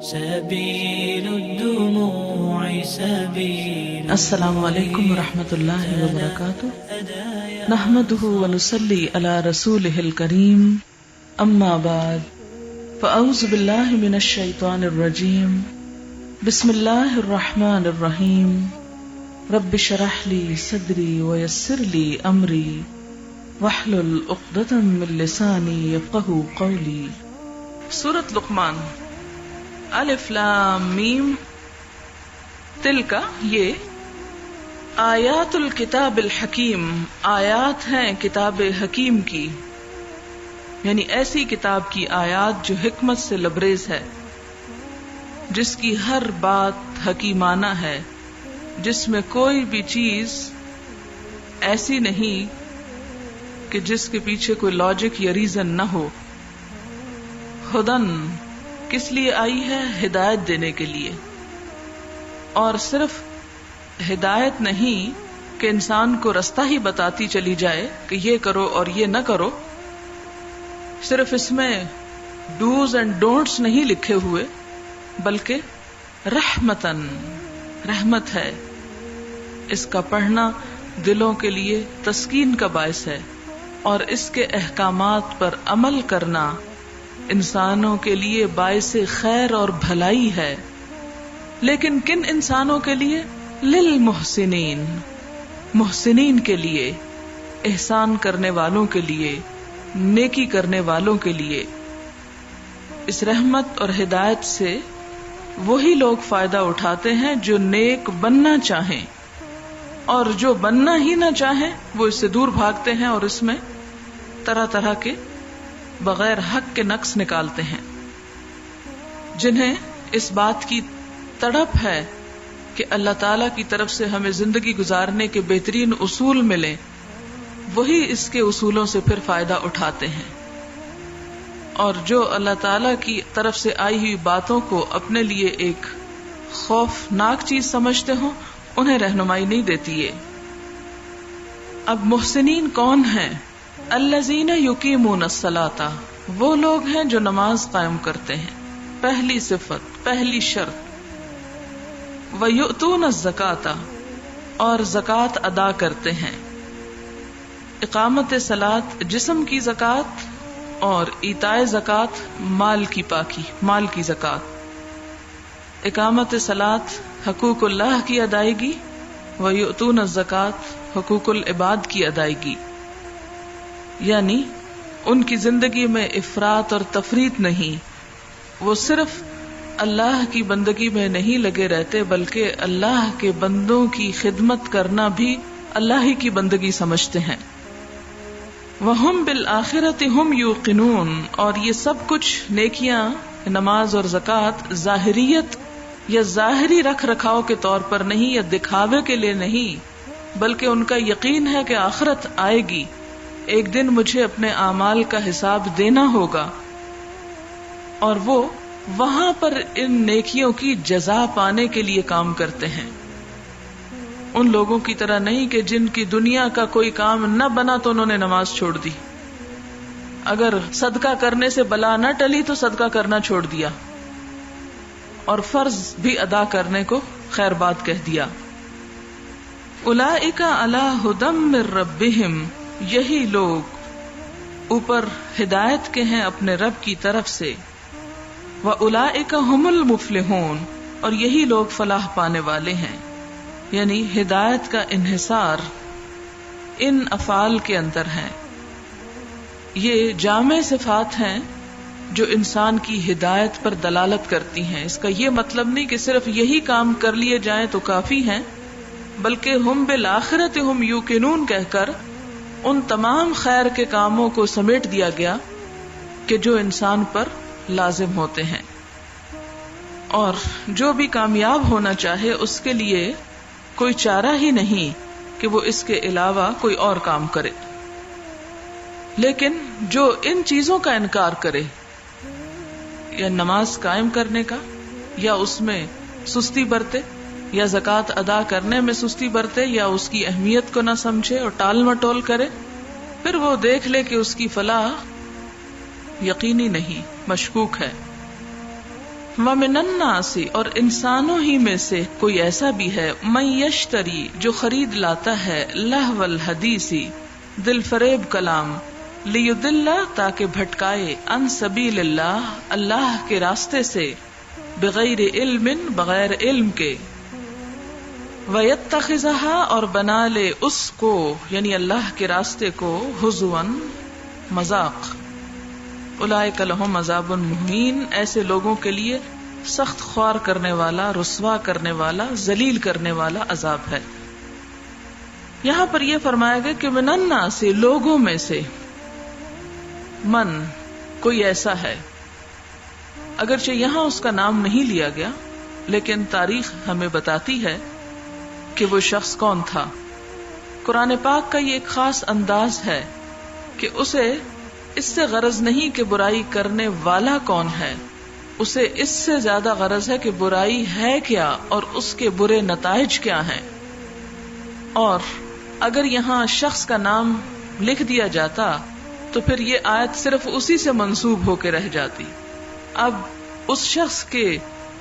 سبيل الدموع سبيل. السلام علیکم ورحمۃ اللہ وبرکاتہ. نحمده ونصلي على رسوله الكريم. اما بعد فاعوذ باللہ من الشیطان الرجیم. بسم اللہ الرحمن الرحیم. رب اشرح لي صدری ويسر لي امری واحلل عقدۃ من لسانی یفقهوا قولی. سورۃ لقمان. الف لام میم. تلکا یہ آیات الکتاب الحکیم، آیات ہیں کتاب حکیم کی، یعنی ایسی کتاب کی آیات جو حکمت سے لبریز ہے، جس کی ہر بات حکیمانہ ہے، جس میں کوئی بھی چیز ایسی نہیں کہ جس کے پیچھے کوئی لاجک یا ریزن نہ ہو. ہدن کس لیے آئی ہے؟ ہدایت دینے کے لیے. اور صرف ہدایت نہیں کہ انسان کو رستہ ہی بتاتی چلی جائے کہ یہ کرو اور یہ نہ کرو، صرف اس میں ڈوز اینڈ ڈونٹس نہیں لکھے ہوئے، بلکہ رحمتن، رحمت ہے. اس کا پڑھنا دلوں کے لیے تسکین کا باعث ہے، اور اس کے احکامات پر عمل کرنا انسانوں کے لیے باعث خیر اور بھلائی ہے. لیکن کن انسانوں کے لیے؟ للمحسنین، محسنین کے لیے، احسان کرنے والوں کے لیے، نیکی کرنے والوں کے لیے. اس رحمت اور ہدایت سے وہی لوگ فائدہ اٹھاتے ہیں جو نیک بننا چاہیں، اور جو بننا ہی نہ چاہیں وہ اس سے دور بھاگتے ہیں اور اس میں طرح طرح کے بغیر حق کے نقص نکالتے ہیں. جنہیں اس بات کی تڑپ ہے کہ اللہ تعالی کی طرف سے ہمیں زندگی گزارنے کے بہترین اصول ملیں، وہی اس کے اصولوں سے پھر فائدہ اٹھاتے ہیں. اور جو اللہ تعالی کی طرف سے آئی ہوئی باتوں کو اپنے لیے ایک خوفناک چیز سمجھتے ہوں، انہیں رہنمائی نہیں دیتی ہے. اب محسنین کون ہیں؟ الذین یقیمون الصلاۃ، وہ لوگ ہیں جو نماز قائم کرتے ہیں. پہلی صفت، پہلی شرط. وَيُؤْتُونَ الزَّكَاةَ، اور زکوٰۃ ادا کرتے ہیں. اقامت صلاۃ جسم کی زکوٰۃ، اور ایتاء زکوٰۃ مال کی پاکی، مال کی زکوٰۃ. اقامت صلاۃ حقوق اللہ کی ادائیگی، وَيُؤْتُونَ الزَّكَاةَ حقوق العباد کی ادائیگی. یعنی ان کی زندگی میں افراط اور تفریط نہیں، وہ صرف اللہ کی بندگی میں نہیں لگے رہتے، بلکہ اللہ کے بندوں کی خدمت کرنا بھی اللہ ہی کی بندگی سمجھتے ہیں. وَهُمْ بِالْآخِرَةِ هُمْ يُوقِنُونَ، اور یہ سب کچھ نیکیاں، نماز اور زکوٰۃ ظاہریت یا ظاہری رکھ رکھاؤ کے طور پر نہیں یا دکھاوے کے لیے نہیں، بلکہ ان کا یقین ہے کہ آخرت آئے گی، ایک دن مجھے اپنے اعمال کا حساب دینا ہوگا، اور وہ وہاں پر ان نیکیوں کی جزا پانے کے لیے کام کرتے ہیں. ان لوگوں کی طرح نہیں کہ جن کی دنیا کا کوئی کام نہ بنا تو انہوں نے نماز چھوڑ دی، اگر صدقہ کرنے سے بلا نہ ٹلی تو صدقہ کرنا چھوڑ دیا، اور فرض بھی ادا کرنے کو خیر بات کہہ دیا. اولئک علی ھدی من ربہم، یہی لوگ اوپر ہدایت کے ہیں اپنے رب کی طرف سے. وَأُولَئِكَ هُمُ الْمُفْلِحُونَ، اور یہی لوگ فلاح پانے والے ہیں. یعنی ہدایت کا انحصار ان افعال کے اندر ہے. یہ جامع صفات ہیں جو انسان کی ہدایت پر دلالت کرتی ہیں. اس کا یہ مطلب نہیں کہ صرف یہی کام کر لیے جائیں تو کافی ہیں، بلکہ ہم بالآخرۃ ہم یوقنون کہہ کر ان تمام خیر کے کاموں کو سمیٹ دیا گیا کہ جو انسان پر لازم ہوتے ہیں. اور جو بھی کامیاب ہونا چاہے اس کے لیے کوئی چارہ ہی نہیں کہ وہ اس کے علاوہ کوئی اور کام کرے. لیکن جو ان چیزوں کا انکار کرے، یا نماز قائم کرنے کا، یا اس میں سستی برتے، یا زکوٰۃ ادا کرنے میں سستی برتے، یا اس کی اہمیت کو نہ سمجھے اور ٹال مٹول کرے، پھر وہ دیکھ لے کہ اس کی فلاح یقینی نہیں، مشکوک ہے. وَمِنَ النَّاسِ اور انسانوں ہی میں سے کوئی ایسا بھی ہے مَن یشتری جو خرید لاتا ہے لہو الحدیث دل فریب کلام لیضل تاکہ بھٹکائے عن سبیل اللہ اللہ کے راستے سے بغیر علم بغیر علم کے وَيَتَّخِذَهَا اور بنا لے اس کو یعنی اللہ کے راستے کو ہزواً مذاق اولئک لہم عذاب مہین ایسے لوگوں کے لیے سخت خوار کرنے والا رسوا کرنے والا ذلیل کرنے والا عذاب ہے. یہاں پر یہ فرمایا گیا کہ من الناس لوگوں میں سے من کوئی ایسا ہے، اگرچہ یہاں اس کا نام نہیں لیا گیا لیکن تاریخ ہمیں بتاتی ہے کہ وہ شخص کون تھا. قرآن پاک کا یہ ایک خاص انداز ہے کہ اسے اس سے غرض نہیں کہ برائی کرنے والا کون ہے، اسے اس سے زیادہ غرض ہے کہ برائی ہے کیا اور اس کے برے نتائج کیا ہیں. اور اگر یہاں شخص کا نام لکھ دیا جاتا تو پھر یہ آیت صرف اسی سے منسوب ہو کے رہ جاتی. اب اس شخص کے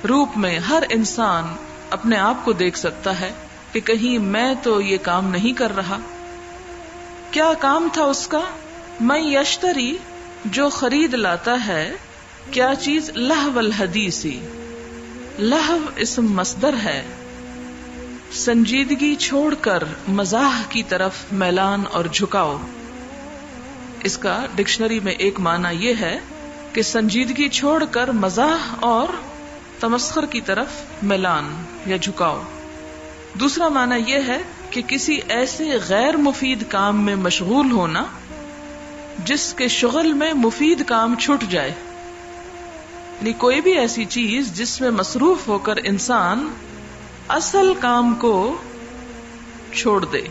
روپ میں ہر انسان اپنے آپ کو دیکھ سکتا ہے کہ کہیں میں تو یہ کام نہیں کر رہا. کیا کام تھا اس کا؟ من یشتری جو خرید لاتا ہے کیا چیز لہو الحدیثی. لہو اسم مصدر ہے، سنجیدگی چھوڑ کر مزاح کی طرف میلان اور جھکاؤ. اس کا ڈکشنری میں ایک معنی یہ ہے کہ سنجیدگی چھوڑ کر مزاح اور تمسخر کی طرف میلان یا جھکاؤ. دوسرا معنی یہ ہے کہ کسی ایسے غیر مفید کام میں مشغول ہونا جس کے شغل میں مفید کام چھٹ جائے، یعنی کوئی بھی ایسی چیز جس میں مصروف ہو کر انسان اصل کام کو چھوڑ دے.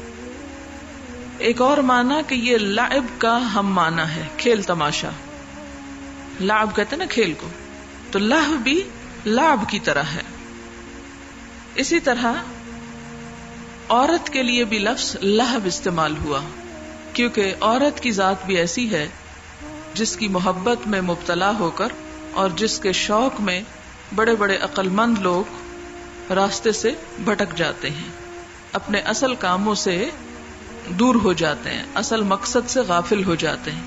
ایک اور معنی کہ یہ لعب کا ہم معنی ہے، کھیل تماشا. لعب کہتے ہیں نا کھیل کو، تو لہو بھی لعب کی طرح ہے. اسی طرح عورت کے لیے بھی لفظ لہب استعمال ہوا، کیونکہ عورت کی ذات بھی ایسی ہے جس کی محبت میں مبتلا ہو کر اور جس کے شوق میں بڑے بڑے عقل مند لوگ راستے سے بھٹک جاتے ہیں، اپنے اصل کاموں سے دور ہو جاتے ہیں، اصل مقصد سے غافل ہو جاتے ہیں.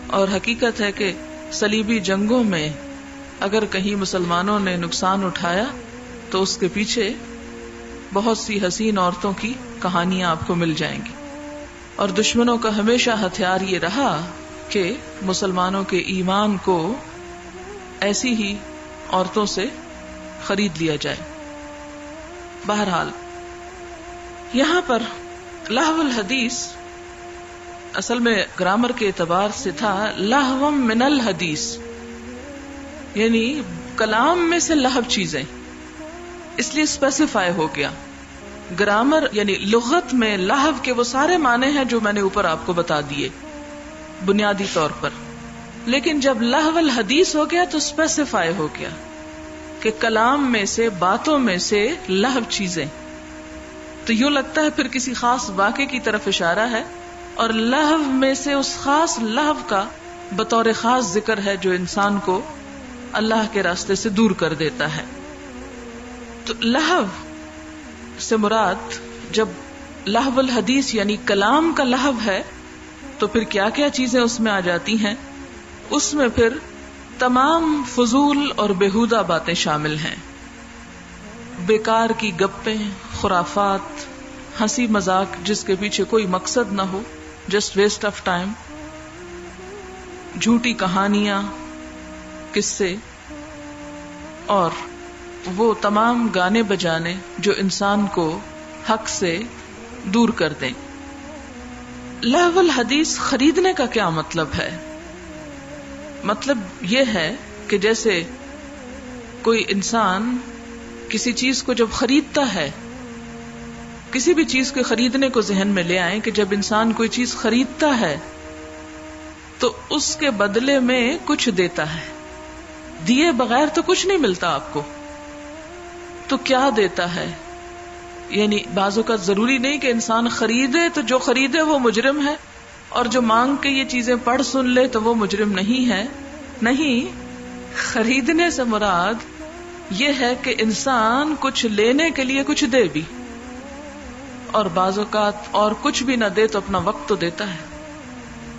اور حقیقت ہے کہ صلیبی جنگوں میں اگر کہیں مسلمانوں نے نقصان اٹھایا تو اس کے پیچھے بہت سی حسین عورتوں کی کہانیاں آپ کو مل جائیں گی. اور دشمنوں کا ہمیشہ ہتھیار یہ رہا کہ مسلمانوں کے ایمان کو ایسی ہی عورتوں سے خرید لیا جائے. بہرحال یہاں پر لہو الحدیث اصل میں گرامر کے اعتبار سے تھا لہو من الحدیث، یعنی کلام میں سے لہو چیزیں، اس لیے اسپیسیفائی ہو گیا. گرامر یعنی لغت میں لہو کے وہ سارے معنی ہیں جو میں نے اوپر آپ کو بتا دیے بنیادی طور پر، لیکن جب لہو الحدیث ہو گیا تو اسپیسیفائی ہو گیا کہ کلام میں سے باتوں میں سے لہو چیزیں. تو یوں لگتا ہے پھر کسی خاص واقعے کی طرف اشارہ ہے، اور لہو میں سے اس خاص لہو کا بطور خاص ذکر ہے جو انسان کو اللہ کے راستے سے دور کر دیتا ہے. تو لہو سے مراد جب لہو الحدیث یعنی کلام کا لہو ہے تو پھر کیا کیا چیزیں اس میں آ جاتی ہیں؟ اس میں پھر تمام فضول اور بیہودہ باتیں شامل ہیں، بیکار کی گپیں، خرافات، ہنسی مذاق جس کے پیچھے کوئی مقصد نہ ہو، جسٹ ویسٹ آف ٹائم، جھوٹی کہانیاں، قصے، اور وہ تمام گانے بجانے جو انسان کو حق سے دور کر دیں. لہو الحدیث خریدنے کا کیا مطلب ہے؟ مطلب یہ ہے کہ جیسے کوئی انسان کسی چیز کو جب خریدتا ہے، کسی بھی چیز کے خریدنے کو ذہن میں لے آئیں کہ جب انسان کوئی چیز خریدتا ہے تو اس کے بدلے میں کچھ دیتا ہے، دیے بغیر تو کچھ نہیں ملتا آپ کو. تو کیا دیتا ہے؟ یعنی بعض اوقات ضروری نہیں کہ انسان خریدے تو جو خریدے وہ مجرم ہے، اور جو مانگ کے یہ چیزیں پڑھ سن لے تو وہ مجرم نہیں ہے. نہیں، خریدنے سے مراد یہ ہے کہ انسان کچھ لینے کے لیے کچھ دے بھی، اور بعض اوقات اور کچھ بھی نہ دے تو اپنا وقت تو دیتا ہے.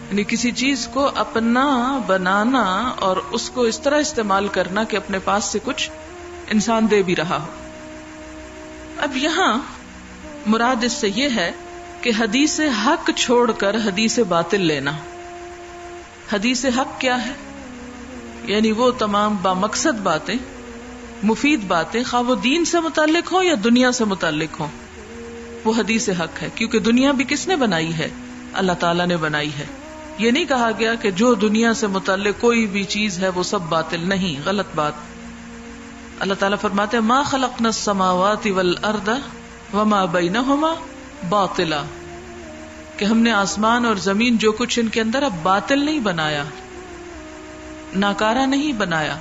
یعنی کسی چیز کو اپنا بنانا اور اس کو اس طرح استعمال کرنا کہ اپنے پاس سے کچھ انسان دے بھی رہا ہو. اب یہاں مراد اس سے یہ ہے کہ حدیث حق چھوڑ کر حدیث باطل لینا. حدیث حق کیا ہے؟ یعنی وہ تمام بامقصد باتیں، مفید باتیں، خواہ وہ دین سے متعلق ہوں یا دنیا سے متعلق ہوں، وہ حدیث حق ہے. کیونکہ دنیا بھی کس نے بنائی ہے؟ اللہ تعالیٰ نے بنائی ہے. یہ نہیں کہا گیا کہ جو دنیا سے متعلق کوئی بھی چیز ہے وہ سب باطل. نہیں، غلط بات. اللہ تعالیٰ فرماتے ہیں ما خلقنا السماوات والارض وما بینہما باطلا، کہ ہم نے آسمان اور زمین جو کچھ ان کے اندر اب باطل نہیں بنایا، ناکارہ نہیں بنایا.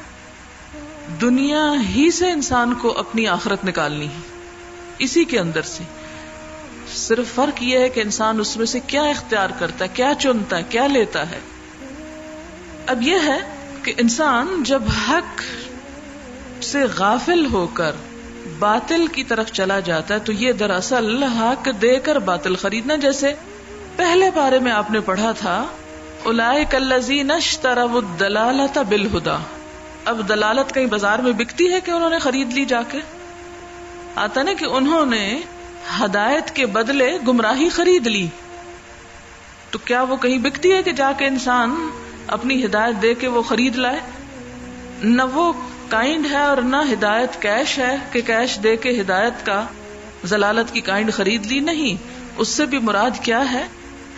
دنیا ہی سے انسان کو اپنی آخرت نکالنی ہے، اسی کے اندر سے. صرف فرق یہ ہے کہ انسان اس میں سے کیا اختیار کرتا ہے، کیا چنتا ہے، کیا لیتا ہے. اب یہ ہے کہ انسان جب حق سے غافل ہو کر باطل کی طرف چلا جاتا ہے تو یہ دراصل حق دے کر باطل خریدنا. جیسے پہلے بارے میں آپ نے پڑھا تھا اولئک الذین اشتروا الضلالۃ بالہدی. اب دلالت کہیں بازار میں بکتی ہے کہ انہوں نے خرید لی جا کے؟ آتا نا کہ انہوں نے ہدایت کے بدلے گمراہی خرید لی. تو کیا وہ کہیں بکتی ہے کہ جا کے انسان اپنی ہدایت دے کے وہ خرید لائے؟ نہ وہ کائنڈ ہے اور نہ ہدایت کیش ہے کہ کیش دے کے ہدایت کا ضلالت کی کائنڈ خرید لی. نہیں، اس سے بھی مراد کیا ہے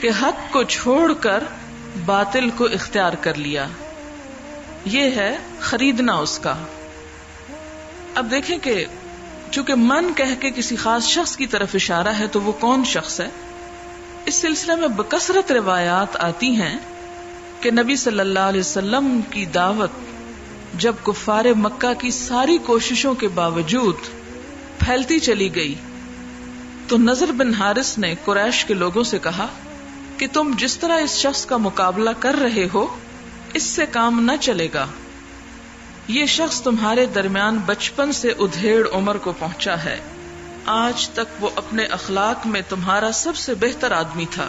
کہ حق کو چھوڑ کر باطل کو اختیار کر لیا. یہ ہے خریدنا اس کا. اب دیکھیں کہ چونکہ من کہہ کے کسی خاص شخص کی طرف اشارہ ہے تو وہ کون شخص ہے؟ اس سلسلے میں بکثرت روایات آتی ہیں کہ نبی صلی اللہ علیہ وسلم کی دعوت جب کفار مکہ کی ساری کوششوں کے باوجود پھیلتی چلی گئی تو نضر بن حارث نے قریش کے لوگوں سے کہا کہ تم جس طرح اس شخص کا مقابلہ کر رہے ہو اس سے کام نہ چلے گا. یہ شخص تمہارے درمیان بچپن سے ادھیڑ عمر کو پہنچا ہے. آج تک وہ اپنے اخلاق میں تمہارا سب سے بہتر آدمی تھا،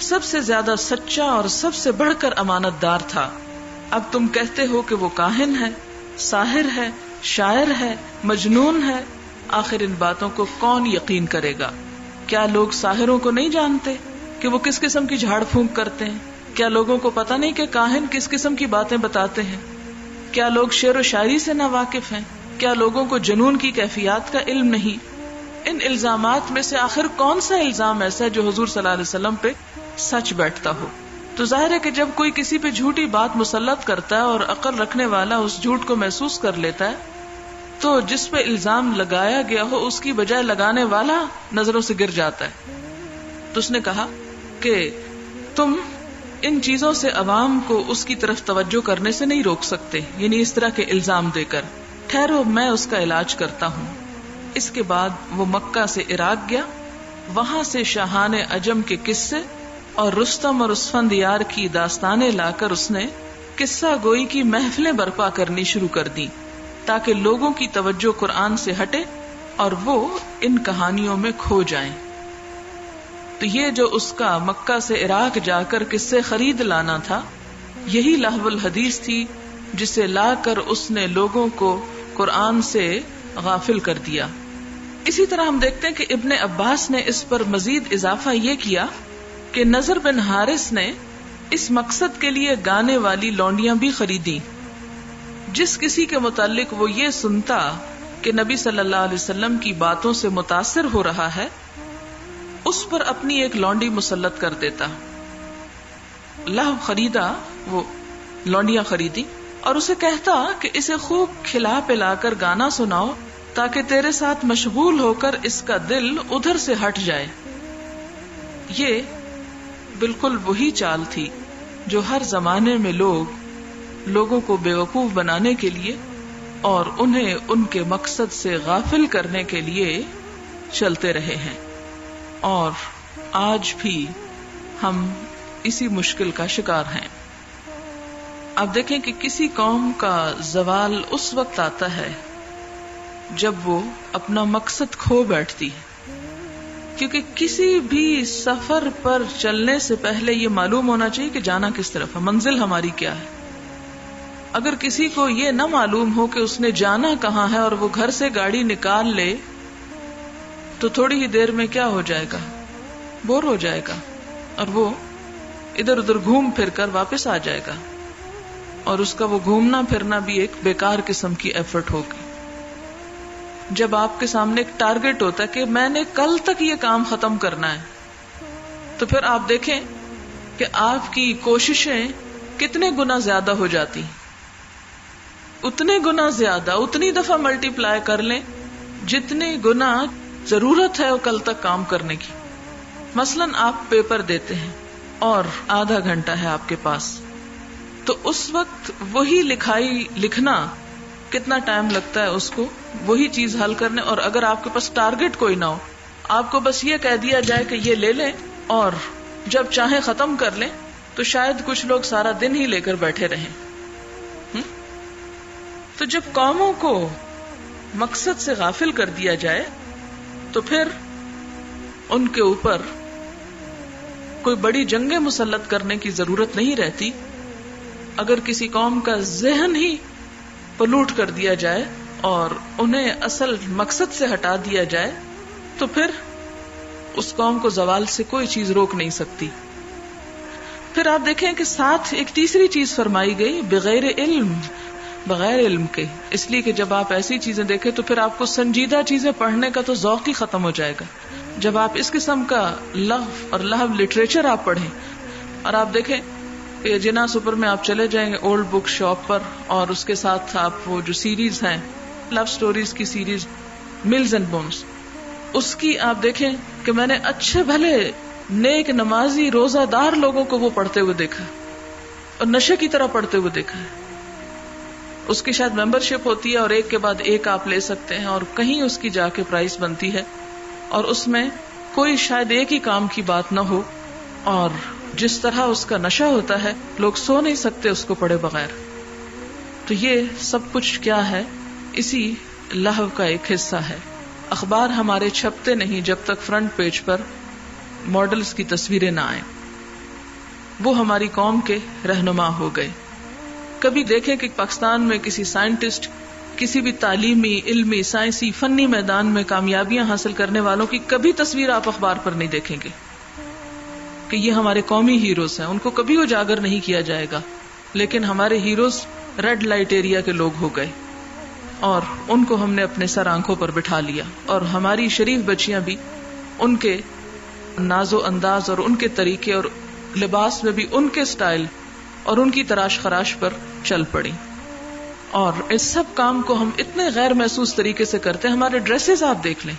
سب سے زیادہ سچا اور سب سے بڑھ کر امانت دار تھا. اب تم کہتے ہو کہ وہ کاہن ہے، ساحر ہے، شاعر ہے، مجنون ہے. آخر ان باتوں کو کون یقین کرے گا؟ کیا لوگ ساحروں کو نہیں جانتے کہ وہ کس قسم کی جھاڑ پھونک کرتے ہیں؟ کیا لوگوں کو پتہ نہیں کہ کاہن کس قسم کی باتیں بتاتے ہیں؟ کیا لوگ شعر و شاعری سے نا واقف ہیں؟ کیا لوگوں کو جنون کی کیفیات کا علم نہیں؟ ان الزامات میں سے آخر کون سا الزام ایسا ہے جو حضور صلی اللہ علیہ وسلم پہ سچ بیٹھتا ہو؟ تو ظاہر ہے کہ جب کوئی کسی پہ جھوٹی بات مسلط کرتا ہے اور عقل رکھنے والا اس جھوٹ کو محسوس کر لیتا ہے تو جس پہ الزام لگایا گیا ہو اس کی بجائے لگانے والا نظروں سے گر جاتا ہے. تو اس نے کہا کہ تم ان چیزوں سے عوام کو اس کی طرف توجہ کرنے سے نہیں روک سکتے، یعنی اس طرح کے الزام دے کر. ٹھہرو میں اس کا علاج کرتا ہوں. اس کے بعد وہ مکہ سے عراق گیا. وہاں سے شاہان عجم کے قصے اور رستم اور اسفندیار کی داستانیں لا کر اس نے قصہ گوئی کی محفلیں برپا کرنی شروع کر دی تاکہ لوگوں کی توجہ قرآن سے ہٹے اور وہ ان کہانیوں میں کھو جائیں. تو یہ جو اس کا مکہ سے عراق جا کر قصے خرید لانا تھا، یہی لہو الحدیث تھی جسے لا کر اس نے لوگوں کو قرآن سے غافل کر دیا. اسی طرح ہم دیکھتے ہیں کہ ابن عباس نے اس پر مزید اضافہ یہ کیا کہ نضر بن حارث نے اس مقصد کے لیے گانے والی لونڈیاں بھی خریدی. جس کسی کے متعلق وہ یہ سنتا کہ نبی صلی اللہ علیہ وسلم کی باتوں سے متاثر ہو رہا ہے اس پر اپنی ایک لونڈی مسلط کر دیتا. لہو خریدا، وہ لونڈیاں خریدی اور اسے کہتا کہ اسے خوب کھلا پلا کر گانا سناؤ تاکہ تیرے ساتھ مشغول ہو کر اس کا دل ادھر سے ہٹ جائے. یہ بالکل وہی چال تھی جو ہر زمانے میں لوگوں کو بیوقوف بنانے کے لیے اور انہیں ان کے مقصد سے غافل کرنے کے لیے چلتے رہے ہیں، اور آج بھی ہم اسی مشکل کا شکار ہیں. آپ دیکھیں کہ کسی قوم کا زوال اس وقت آتا ہے جب وہ اپنا مقصد کھو بیٹھتی ہے. کیونکہ کسی بھی سفر پر چلنے سے پہلے یہ معلوم ہونا چاہیے کہ جانا کس طرف ہے، منزل ہماری کیا ہے. اگر کسی کو یہ نہ معلوم ہو کہ اس نے جانا کہاں ہے اور وہ گھر سے گاڑی نکال لے تو تھوڑی ہی دیر میں کیا ہو جائے گا، بور ہو جائے گا اور وہ ادھر ادھر گھوم پھر کر واپس آ جائے گا، اور اس کا وہ گھومنا پھرنا بھی ایک بیکار قسم کی ایفرٹ ہوگی. جب آپ کے سامنے ایک ٹارگٹ ہوتا ہے کہ میں نے کل تک یہ کام ختم کرنا ہے، تو پھر آپ دیکھیں کہ آپ کی کوششیں کتنے گنا زیادہ ہو جاتی ہیں. اتنے گنا زیادہ، اتنی دفعہ ملٹی پلائی کر لیں جتنی گنا ضرورت ہے وہ کل تک کام کرنے کی. مثلاً آپ پیپر دیتے ہیں اور آدھا گھنٹہ ہے آپ کے پاس، تو اس وقت وہی لکھنا کتنا ٹائم لگتا ہے اس کو وہی چیز حل کرنے. اور اگر آپ کے پاس ٹارگٹ کوئی نہ ہو، آپ کو بس یہ کہہ دیا جائے کہ یہ لے لیں اور جب چاہیں ختم کر لیں، تو شاید کچھ لوگ سارا دن ہی لے کر بیٹھے رہیں. تو جب قوموں کو مقصد سے غافل کر دیا جائے تو پھر ان کے اوپر کوئی بڑی جنگیں مسلط کرنے کی ضرورت نہیں رہتی. اگر کسی قوم کا ذہن ہی پلوٹ کر دیا جائے اور انہیں اصل مقصد سے ہٹا دیا جائے تو پھر اس قوم کو زوال سے کوئی چیز روک نہیں سکتی. پھر آپ دیکھیں کہ ساتھ ایک تیسری چیز فرمائی گئی، بغیر علم، بغیر علم کے. اس لیے کہ جب آپ ایسی چیزیں دیکھیں تو پھر آپ کو سنجیدہ چیزیں پڑھنے کا تو ذوق ہی ختم ہو جائے گا. جب آپ اس قسم کا لغو اور لہو لٹریچر آپ پڑھیں اور آپ دیکھیں کہ جنا سپر میں آپ چلے جائیں گے اولڈ بک شاپ پر، اور اس کے ساتھ آپ وہ جو سیریز ہیں لو سٹوریز کی سیریز ملز اینڈ بونز، اس کی آپ دیکھیں کہ میں نے اچھے بھلے نیک نمازی روزہ دار لوگوں کو وہ پڑھتے ہوئے دیکھا اور نشے کی طرح پڑھتے ہوئے دیکھا ہے. اس کی شاید ممبرشپ ہوتی ہے اور ایک کے بعد ایک آپ لے سکتے ہیں، اور کہیں اس کی جا کے پرائس بنتی ہے، اور اس میں کوئی شاید ایک ہی کام کی بات نہ ہو، اور جس طرح اس کا نشہ ہوتا ہے لوگ سو نہیں سکتے اس کو پڑھے بغیر. تو یہ سب کچھ کیا ہے؟ اسی لہو کا ایک حصہ ہے. اخبار ہمارے چھپتے نہیں جب تک فرنٹ پیج پر ماڈلز کی تصویریں نہ آئیں. وہ ہماری قوم کے رہنما ہو گئے. کبھی دیکھیں کہ پاکستان میں کسی سائنٹسٹ، کسی بھی تعلیمی، علمی، سائنسی، فنی میدان میں کامیابیاں حاصل کرنے والوں کی کبھی تصویر آپ اخبار پر نہیں دیکھیں گے کہ یہ ہمارے قومی ہیروز ہیں. ان کو کبھی اجاگر نہیں کیا جائے گا. لیکن ہمارے ہیروز ریڈ لائٹ ایریا کے لوگ ہو گئے اور ان کو ہم نے اپنے سر آنکھوں پر بٹھا لیا، اور ہماری شریف بچیاں بھی ان کے ناز و انداز اور ان کے طریقے اور لباس میں بھی ان کے سٹائل اور ان کی تراش خراش پر چل پڑی. اور اس سب کام کو ہم اتنے غیر محسوس طریقے سے کرتے ہیں. ہمارے ڈریسز آپ دیکھ لیں،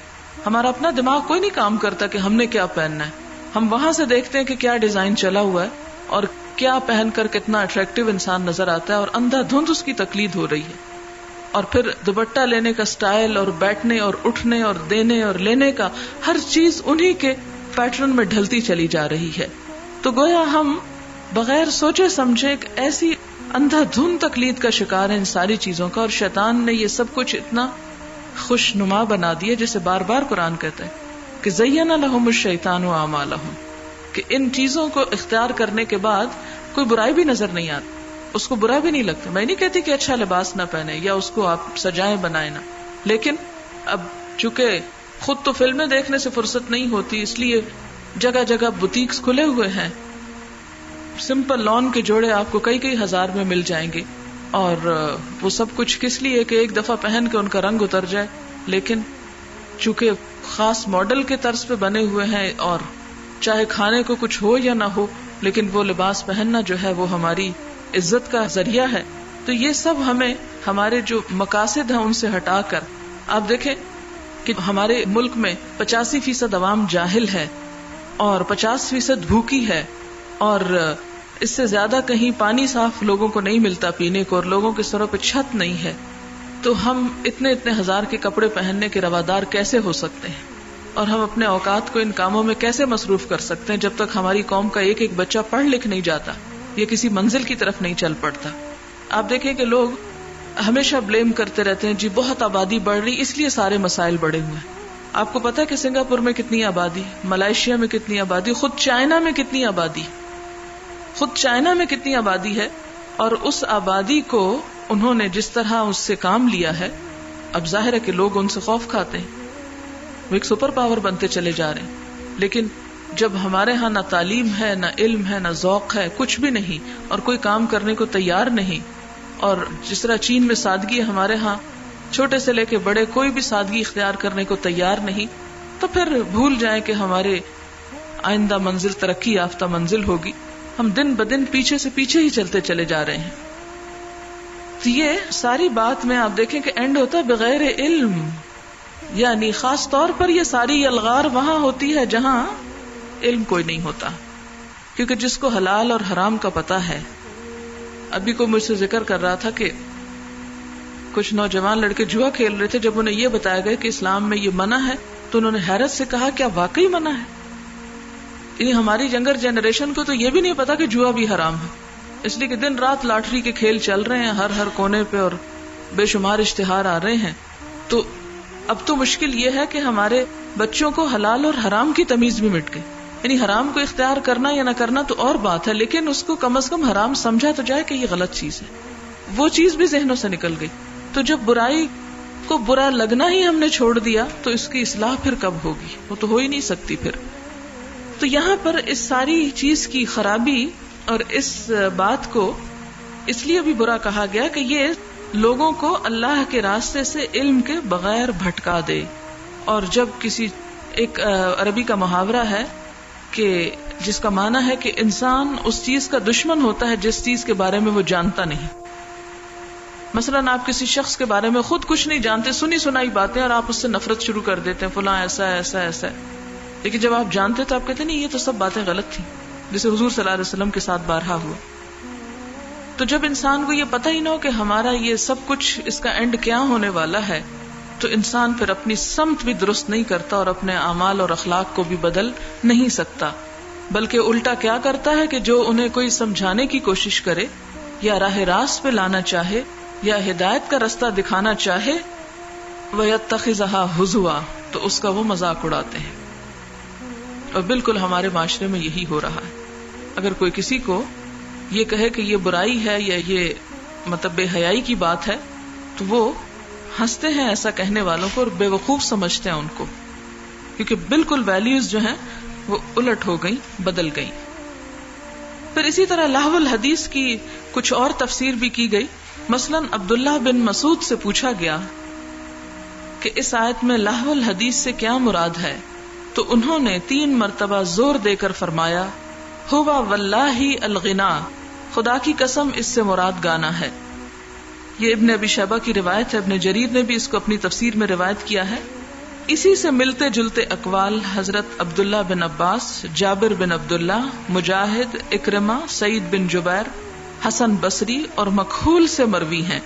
ہمارا اپنا دماغ کوئی نہیں کام کرتا کہ ہم نے کیا پہننا ہے. ہم وہاں سے دیکھتے ہیں کہ کیا ڈیزائن چلا ہوا ہے اور کیا پہن کر کتنا اٹریکٹیو انسان نظر آتا ہے، اور اندھا دھند اس کی تقلید ہو رہی ہے. اور پھر دوپٹہ لینے کا سٹائل اور بیٹھنے اور اٹھنے اور دینے اور لینے کا ہر چیز انہی کے پیٹرن میں ڈھلتی چلی جا رہی ہے. تو گویا ہم بغیر سوچے سمجھے ایک ایسی اندھا دھند تقلید کا شکار ہے ان ساری چیزوں کا، اور شیطان نے یہ سب کچھ اتنا خوش نما بنا دیا، جسے بار بار قرآن کہتا ہے کہ زین لہم الشیطان اعمالہم، کہ ان چیزوں کو اختیار کرنے کے بعد کوئی برائی بھی نظر نہیں آتی، اس کو برا بھی نہیں لگتا. میں نہیں کہتی کہ اچھا لباس نہ پہنے یا اس کو آپ سجائیں بنائیں نہ، لیکن اب چونکہ خود تو فلمیں دیکھنے سے فرصت نہیں ہوتی، اس لیے جگہ جگہ بوتیکس کھلے ہوئے ہیں. سمپل لان کے جوڑے آپ کو کئی ہزار میں مل جائیں گے، اور وہ سب کچھ کس لیے کہ ایک دفعہ پہن کے ان کا رنگ اتر جائے. لیکن چونکہ خاص ماڈل کے طرز پہ بنے ہوئے ہیں، اور چاہے کھانے کو کچھ ہو یا نہ ہو، لیکن وہ لباس پہننا جو ہے وہ ہماری عزت کا ذریعہ ہے. تو یہ سب ہمیں ہمارے جو مقاصد ہیں ان سے ہٹا کر، آپ دیکھیں کہ ہمارے ملک میں 85% عوام جاہل ہے اور 50% بھوکی ہے، اور اس سے زیادہ کہیں پانی صاف لوگوں کو نہیں ملتا پینے کو، اور لوگوں کے سروں پہ چھت نہیں ہے. تو ہم اتنے ہزار کے کپڑے پہننے کے روادار کیسے ہو سکتے ہیں، اور ہم اپنے اوقات کو ان کاموں میں کیسے مصروف کر سکتے ہیں جب تک ہماری قوم کا ایک بچہ پڑھ لکھ نہیں جاتا یا کسی منزل کی طرف نہیں چل پڑتا. آپ دیکھیں کہ لوگ ہمیشہ بلیم کرتے رہتے ہیں جی بہت آبادی بڑھ رہی اس لیے سارے مسائل بڑھے ہوئے ہیں. آپ کو پتا ہے کہ سنگاپور میں کتنی آبادی, ملائیشیا میں کتنی آبادی, خود چائنا میں کتنی آبادی ہے, اور اس آبادی کو انہوں نے جس طرح اس سے کام لیا ہے, اب ظاہر ہے کہ لوگ ان سے خوف کھاتے ہیں, وہ ایک سپر پاور بنتے چلے جا رہے ہیں. لیکن جب ہمارے ہاں نہ تعلیم ہے, نہ علم ہے, نہ ذوق ہے, کچھ بھی نہیں, اور کوئی کام کرنے کو تیار نہیں, اور جس طرح چین میں سادگی ہے, ہمارے ہاں چھوٹے سے لے کے بڑے کوئی بھی سادگی اختیار کرنے کو تیار نہیں, تو پھر بھول جائیں کہ ہمارے آئندہ منزل ترقی یافتہ منزل ہوگی. ہم دن بدن پیچھے سے پیچھے ہی چلتے چلے جا رہے ہیں. تو یہ ساری بات میں آپ دیکھیں کہ اینڈ ہوتا ہے بغیر علم, یعنی خاص طور پر یہ ساری الغار وہاں ہوتی ہے جہاں علم کوئی نہیں ہوتا. کیونکہ جس کو حلال اور حرام کا پتہ ہے, ابھی کوئی مجھ سے ذکر کر رہا تھا کہ کچھ نوجوان لڑکے جوا کھیل رہے تھے, جب انہیں یہ بتایا گیا کہ اسلام میں یہ منع ہے تو انہوں نے حیرت سے کہا کیا واقعی منع ہے؟ یعنی ہماری ینگر جنریشن کو تو یہ بھی نہیں پتا کہ جوا بھی حرام ہے, اس لیے کہ دن رات لاٹری کے کھیل چل رہے ہیں ہر کونے پہ, اور بے شمار اشتہار آ رہے ہیں. تو اب تو مشکل یہ ہے کہ ہمارے بچوں کو حلال اور حرام کی تمیز بھی مٹ گئی. یعنی حرام کو اختیار کرنا یا نہ کرنا تو اور بات ہے, لیکن اس کو کم از کم حرام سمجھا تو جائے کہ یہ غلط چیز ہے, وہ چیز بھی ذہنوں سے نکل گئی. تو جب برائی کو برا لگنا ہی ہم نے چھوڑ دیا تو اس کی اصلاح پھر کب ہوگی؟ وہ تو ہو ہی نہیں سکتی پھر. تو یہاں پر اس ساری چیز کی خرابی اور اس بات کو اس لیے بھی برا کہا گیا کہ یہ لوگوں کو اللہ کے راستے سے علم کے بغیر بھٹکا دے. اور جب کسی ایک عربی کا محاورہ ہے کہ جس کا معنی ہے کہ انسان اس چیز کا دشمن ہوتا ہے جس چیز کے بارے میں وہ جانتا نہیں. مثلاً آپ کسی شخص کے بارے میں خود کچھ نہیں جانتے, سنی سنائی باتیں, اور آپ اس سے نفرت شروع کر دیتے ہیں, فلاں ایسا ایسا ایسا. لیکن جب آپ جانتے تو آپ کہتے نہیں یہ تو سب باتیں غلط تھیں, جیسے حضور صلی اللہ علیہ وسلم کے ساتھ بارہا ہوا. تو جب انسان کو یہ پتہ ہی نہ ہو کہ ہمارا یہ سب کچھ اس کا اینڈ کیا ہونے والا ہے, تو انسان پھر اپنی سمت بھی درست نہیں کرتا اور اپنے اعمال اور اخلاق کو بھی بدل نہیں سکتا, بلکہ الٹا کیا کرتا ہے کہ جو انہیں کوئی سمجھانے کی کوشش کرے یا راہ راست پہ لانا چاہے یا ہدایت کا رستہ دکھانا چاہے, وَيَتَّخِذَهَا هُزُوًا, تو اس کا وہ مذاق اڑاتے ہیں. اور بالکل ہمارے معاشرے میں یہی ہو رہا ہے. اگر کوئی کسی کو یہ کہے کہ یہ برائی ہے یا یہ مطلب بے حیائی کی بات ہے تو وہ ہنستے ہیں ایسا کہنے والوں کو اور بے وقوف سمجھتے ہیں ان کو, کیونکہ بالکل ویلیوز جو ہیں وہ الٹ ہو گئی, بدل گئی. پھر اسی طرح لہو الحدیث کی کچھ اور تفسیر بھی کی گئی. مثلاً عبداللہ بن مسعود سے پوچھا گیا کہ اس آیت میں لہو الحدیث سے کیا مراد ہے, تو انہوں نے 3 مرتبہ زور دے کر فرمایا ہوا واللہ الغنا, خدا کی قسم اس سے مراد گانا ہے. یہ ابن ابی شیبہ کی روایت ہے, ابن جریر نے بھی اس کو اپنی تفسیر میں روایت کیا ہے. اسی سے ملتے جلتے اقوال حضرت عبداللہ بن عباس, جابر بن عبداللہ, مجاہد, اکرمہ, سعید بن جبیر, حسن بصری اور مکحول سے مروی ہیں.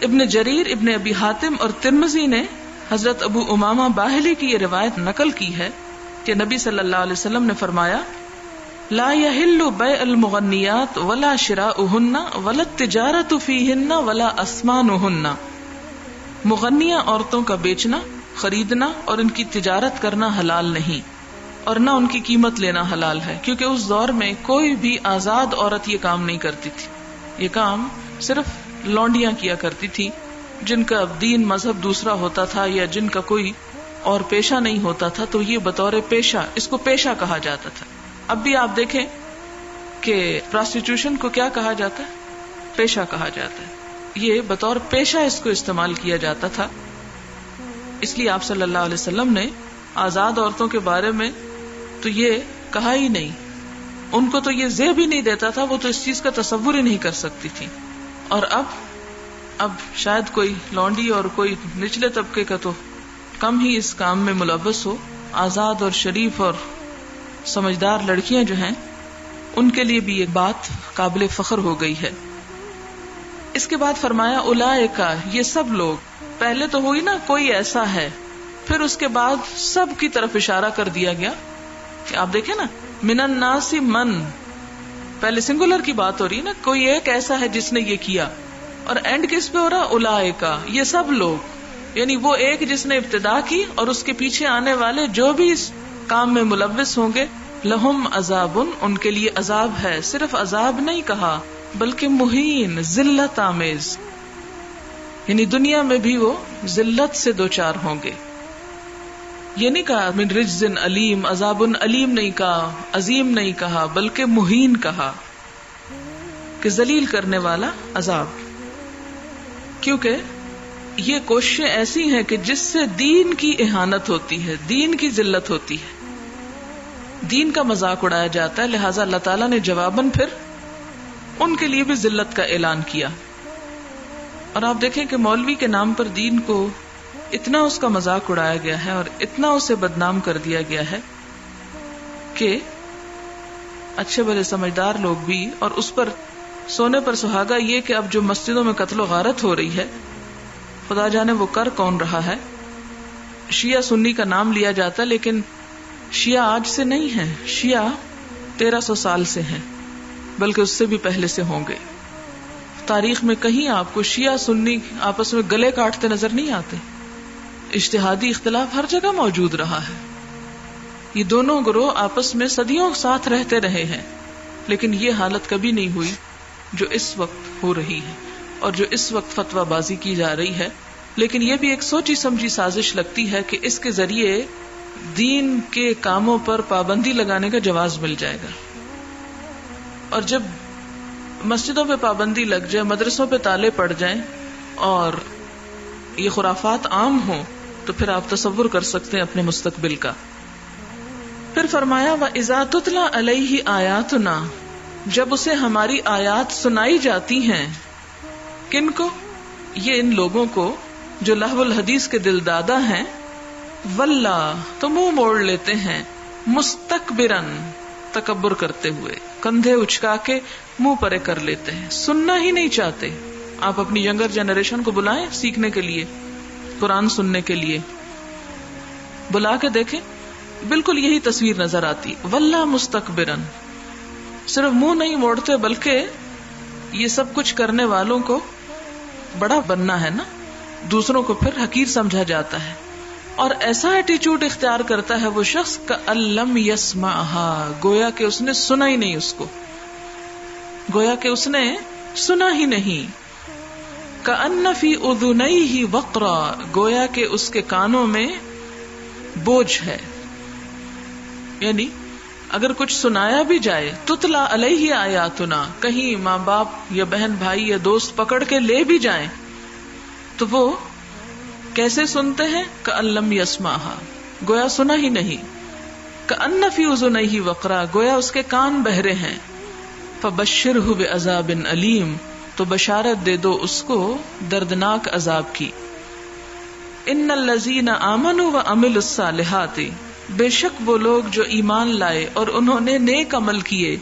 ابن جریر, ابن ابی حاتم اور ترمذی نے حضرت ابو امامہ باہلی کی یہ روایت نقل کی ہے کہ نبی صلی اللہ علیہ وسلم نے فرمایا لا يحل بيع المغنیات ولا شراؤہن ولا التجارۃ فیہن ولا اسمانہن. مغنیہ عورتوں کا بیچنا, خریدنا اور ان کی تجارت کرنا حلال نہیں, اور نہ ان کی قیمت لینا حلال ہے, کیونکہ اس دور میں کوئی بھی آزاد عورت یہ کام نہیں کرتی تھی. یہ کام صرف لونڈیاں کیا کرتی تھی جن کا دین مذہب دوسرا ہوتا تھا یا جن کا کوئی اور پیشہ نہیں ہوتا تھا, تو یہ بطور پیشہ, اس کو پیشہ کہا جاتا تھا. اب بھی آپ دیکھیں کہ پراسٹیٹیوشن کو کیا کہا جاتا ہے, پیشہ کہا جاتا ہے. یہ بطور پیشہ اس کو استعمال کیا جاتا تھا. اس لیے آپ صلی اللہ علیہ وسلم نے آزاد عورتوں کے بارے میں تو یہ کہا ہی نہیں, ان کو تو یہ زیب ہی نہیں دیتا تھا, وہ تو اس چیز کا تصور ہی نہیں کر سکتی تھی. اور اب شاید کوئی لونڈی اور کوئی نچلے طبقے کا تو کم ہی اس کام میں ملوث ہو. آزاد اور شریف اور سمجھدار لڑکیاں جو ہیں ان کے لیے بھی یہ بات قابل فخر ہو گئی ہے. اس کے بعد فرمایا اولئک, یہ سب لوگ, پہلے تو ہوئی نا کوئی ایسا ہے, پھر اس کے بعد سب کی طرف اشارہ کر دیا گیا کہ آپ دیکھیں نا من الناس من, پہلے سنگولر کی بات ہو رہی ہے نا, کوئی ایک ایسا ہے جس نے یہ کیا, اور اینڈ کس پہ ہو رہا؟ اولائکا، یہ سب لوگ، یعنی وہ ایک جس نے ابتدا کی اور اس کے پیچھے آنے والے جو بھی اس کام میں ملوث ہوں گے، لہم عذاب، ان کے لیے عذاب ہے. صرف عذاب نہیں کہا بلکہ مہین، ذلت آمیز، یعنی دنیا میں بھی وہ ذلت سے دوچار ہوں گے. یہ نہیں کہا من رجز علیم، عذاب علیم نہیں کہا، عظیم نہیں کہا، بلکہ مہین کہا کہ ذلیل کرنے والا عذاب. کیونکہ یہ کوششیں ایسی ہیں کہ جس سے دین کی اہانت ہوتی ہے، دین کی ذلت ہوتی ہے، دین کا مذاق اڑایا جاتا ہے. لہٰذا اللہ تعالیٰ نے جواباً پھر ان کے لیے بھی ذلت کا اعلان کیا. اور آپ دیکھیں کہ مولوی کے نام پر دین کو اتنا اس کا مذاق اڑایا گیا ہے اور اتنا اسے بدنام کر دیا گیا ہے کہ اچھے بڑے سمجھدار لوگ بھی، اور اس پر سونے پر سہاگا یہ کہ اب جو مسجدوں میں قتل و غارت ہو رہی ہے، خدا جانے وہ کر کون رہا ہے. شیعہ سنی کا نام لیا جاتا ہے، لیکن شیعہ آج سے نہیں ہیں، شیعہ 1300 سال سے ہیں، بلکہ اس سے بھی پہلے سے ہوں گے. تاریخ میں کہیں آپ کو شیعہ سنی آپس میں گلے کاٹتے نظر نہیں آتے. اجتہادی اختلاف ہر جگہ موجود رہا ہے. یہ دونوں گروہ آپس میں صدیوں ساتھ رہتے رہے ہیں، لیکن یہ حالت کبھی نہیں ہوئی جو اس وقت ہو رہی ہے اور جو اس وقت فتویٰ بازی کی جا رہی ہے. لیکن یہ بھی ایک سوچی سمجھی سازش لگتی ہے کہ اس کے ذریعے دین کے کاموں پر پابندی لگانے کا جواز مل جائے گا. اور جب مسجدوں پہ پابندی لگ جائے، مدرسوں پہ تالے پڑ جائیں اور یہ خرافات عام ہوں، تو پھر آپ تصور کر سکتے ہیں اپنے مستقبل کا. پھر فرمایا وَإِذَا تُتْلَى عَلَيْهِ آيَاتُنَا، جب اسے ہماری آیات سنائی جاتی ہیں. کن کو؟ یہ ان لوگوں کو جو لہو الحدیث کے دل دادا ہیں. واللہ، تو منہ موڑ لیتے ہیں، مستکبرن، تکبر کرتے ہوئے، کندھے اچکا کے منہ پرے کر لیتے ہیں، سننا ہی نہیں چاہتے. آپ اپنی ینگر جنریشن کو بلائیں سیکھنے کے لیے، قرآن سننے کے لیے، بلا کے دیکھیں، بالکل یہی تصویر نظر آتی. واللہ مستکبرن، صرف منہ نہیں موڑتے بلکہ یہ سب کچھ کرنے والوں کو بڑا بننا ہے نا، دوسروں کو پھر حقیر سمجھا جاتا ہے. اور ایسا ایٹیچیوڈ اختیار کرتا ہے وہ شخص کألم یسمعھا، گویا کہ اس نے سنا ہی نہیں، اس کو گویا کہ اس نے سنا ہی نہیں. کأن فی اذنیہ وقرا، گویا کہ اس کے کانوں میں بوجھ ہے. یعنی اگر کچھ سنایا بھی جائے، تتلا علیہ آیاتنا، کہیں ماں باپ یا بہن بھائی یا دوست پکڑ کے لے بھی جائیں تو وہ کیسے سنتے ہیں؟ کأن لم یسمعھا، گویا سنا ہی نہیں. کأن فی اذنیہ وقرا، گویا اس کے کان بہرے ہیں. فبشرہ بعذاب علیم، تو بشارت دے دو اس کو دردناک عذاب کی. ان الذین آمنوا وعملوا الصالحات، بے شک وہ لوگ جو ایمان لائے اور انہوں نے نیک عمل کیے،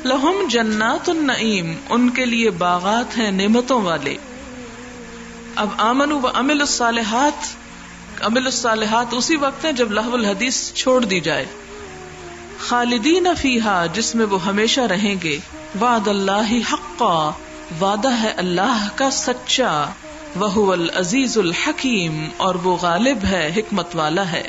لہم جنات النعیم، ان کے لیے باغات ہیں نعمتوں والے. اب آمنوا وعملوا الصالحات، عمل الصالحات اسی وقت ہے جب لہو الحدیث چھوڑ دی جائے. خالدین فیہا، جس میں وہ ہمیشہ رہیں گے. وعد اللہ حقا، وعدہ ہے اللہ کا سچا. وہو العزیز الحکیم، اور وہ غالب ہے، حکمت والا ہے.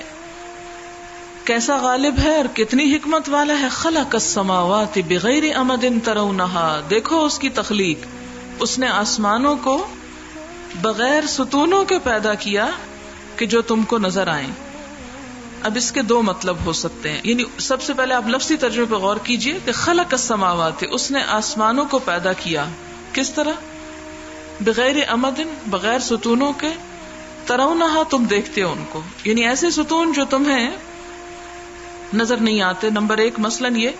کیسا غالب ہے اور کتنی حکمت والا ہے؟ خلق السماوات بغیر عمد ترونہا، دیکھو اس کی تخلیق، اس نے آسمانوں کو بغیر ستونوں کے پیدا کیا کہ جو تم کو نظر آئیں. اب اس کے دو مطلب ہو سکتے ہیں. یعنی سب سے پہلے آپ لفظی ترجمے پہ غور کیجئے کہ خلق السماوات، اس نے آسمانوں کو پیدا کیا. کس طرح؟ بغیر عمد، بغیر ستونوں کے. ترونہا، تم دیکھتے ہو ان کو، یعنی ایسے ستون جو تمہیں نظر نہیں آتے. نمبر ایک مثلاً یہ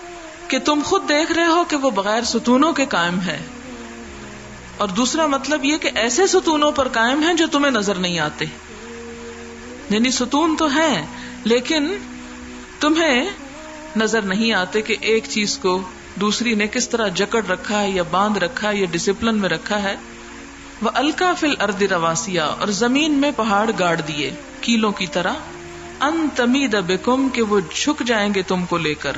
کہ تم خود دیکھ رہے ہو کہ وہ بغیر ستونوں کے قائم ہے، اور دوسرا مطلب یہ کہ ایسے ستونوں پر قائم ہیں جو تمہیں نظر نہیں آتے. یعنی ستون تو ہیں لیکن تمہیں نظر نہیں آتے کہ ایک چیز کو دوسری نے کس طرح جکڑ رکھا ہے یا باندھ رکھا ہے یا ڈسپلن میں رکھا ہے. وَأَلْقَى فِي الْأَرْضِ رَوَاسِيَ، اور زمین میں پہاڑ گاڑ دیے کیلوں کی طرح. ان تمید بکم، کہ وہ جھک جائیں گے تم کو لے کر.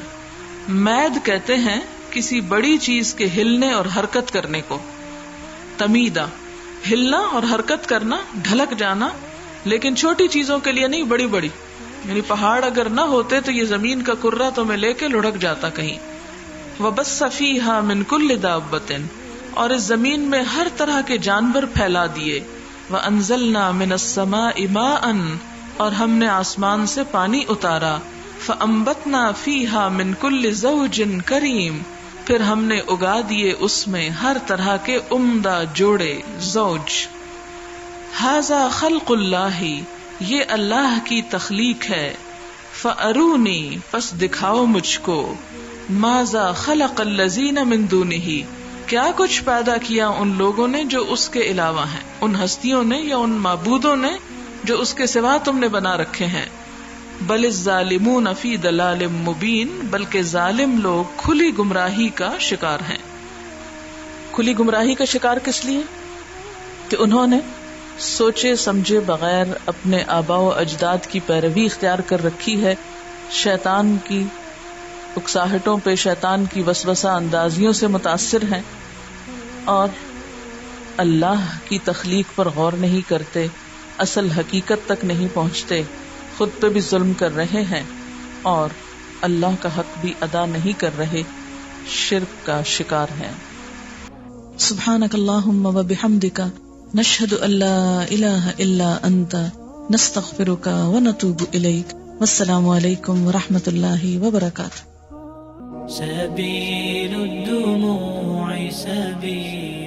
مید کہتے ہیں کسی بڑی چیز کے ہلنے اور حرکت کرنے کو. تمیدہ ہلنا اور حرکت کرنا، ڈھلک جانا، لیکن چھوٹی چیزوں کے لیے نہیں، بڑی بڑی، یعنی پہاڑ اگر نہ ہوتے تو یہ زمین کا کرہ تو میں لے کے لڑک جاتا کہیں. وَبَثَّ فِيهَا مِن كُلِّ دَابَّةٍ، اور اس زمین میں ہر طرح کے جانور پھیلا دیے. وَأَنزَلْنَا مِنَ السَّمَاءِ مَاءً، اور ہم نے آسمان سے پانی اتارا. فَأَنبَتْنَا فِيهَا مِن كُلِّ زَوْجٍ كَرِيمٍ، پھر ہم نے اگا دیے اس میں ہر طرح کے عمدہ جوڑے، زوج. ھذا خلق اللہ، یہ اللہ کی تخلیق ہے. فَأَرُونِي، پس دکھاؤ مجھ کو. ماذا خلق الذین من دونہ، کیا کچھ پیدا کیا ان لوگوں نے جو اس کے علاوہ ہیں، ان ہستیوں نے یا ان معبودوں نے جو اس کے سوا تم نے بنا رکھے ہیں. بل الظالمون فی ضلال مبین، بلکہ ظالم لوگ کھلی گمراہی کا شکار ہیں. کھلی گمراہی کا شکار کس لیے؟ کہ انہوں نے سوچے سمجھے بغیر اپنے آباء و اجداد کی پیروی اختیار کر رکھی ہے، شیطان کی اکساہٹوں پہ، شیطان کی وسوسہ اندازیوں سے متاثر ہیں، اور اللہ کی تخلیق پر غور نہیں کرتے، اصل حقیقت تک نہیں پہنچتے، خود پہ بھی ظلم کر رہے ہیں اور اللہ کا حق بھی ادا نہیں کر رہے، شرک کا شکار ہیں. سبحانک اللہم و بحمدک، نشہد ان لا الہ الا انت، نستغفرک و نتوب الیک. والسلام علیکم ورحمۃ اللہ وبرکاتہ. سبيل الدموع سبيل